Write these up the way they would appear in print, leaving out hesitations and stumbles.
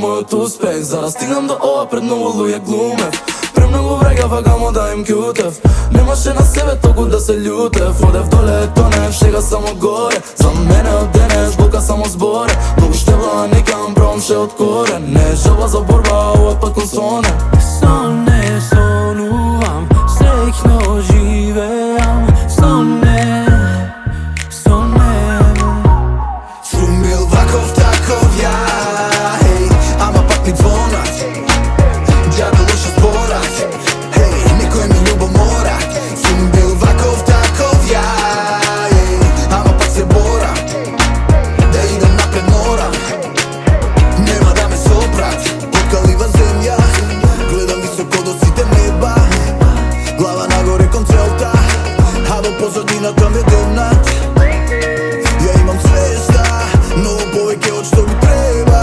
мојот успех. За да стигнам до ова пред многу луѓе глумев. Премногу врегав, камо да им кјутев. Немаше на себе толку да се љутев. Одев доле, тонев, шега само горе. За мене од денес бука само зборе. Многу штевла, никам пробам ше од корен. Не е жалба за борба, ова пат кон соне. Сон не сонувам, среќно живеам. Сон не, сон не. Сум бил ваков таков ја, хеј, ама пак ми звонат. Џабе лошо зборат, хеј, некој ми љубо мора. Сум бил ваков таков ја, хеј, ама пак се бора. Да идам напред морам, нема да ме сопрат. Откалива земја, гледам високо до сите неба. Глава нагоре кон целта, а до позадината ме демнат. Ја имам свеста, многу повеќе од што ми треба.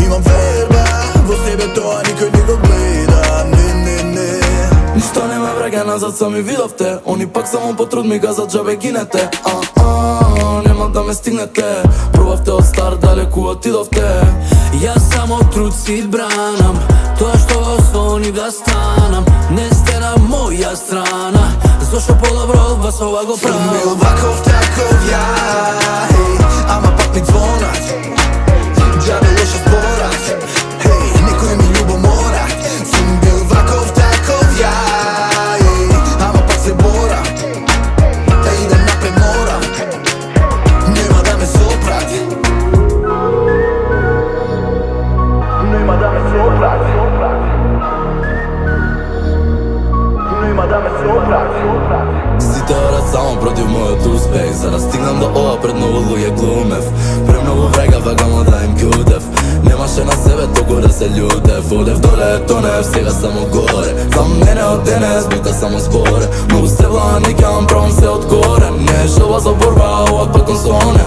Имам верба во себе, тоа никој не го гледа. Не. Ништо не ме враќа назад, сами видовте. Они пак само по труд ми газат, џабе гинете. Нема да ме стигнете. Пробавте од старт, далеку отидовте. Јас само труд си бранам, тоа што во сони да станам. Не сте на моја страна, зошто подобро од вас ова го Сум правам. бил ваков таков ја, хеј, ама пак ми звонат. Џабе лошо зборат, хеј, некој ми љубо мора. Сум бил ваков таков ја, хеј, ама пак се бора. Да идам напред морам, нема да ме сопрат. Нема да ме сопрат. Нема да ме сопрат. Сите орат само против мојот успех. За да стигнам до ова пред многу луѓе глумев. Премногу врегав, камо да им кјутев. Немаше на себе толку да се љутев. Одев доле, тонев, сега само горе. За мене од денес бука само зборе. Многу стевла, никам пробам се од корен. Не е жалба за борба, ова пак кон соне.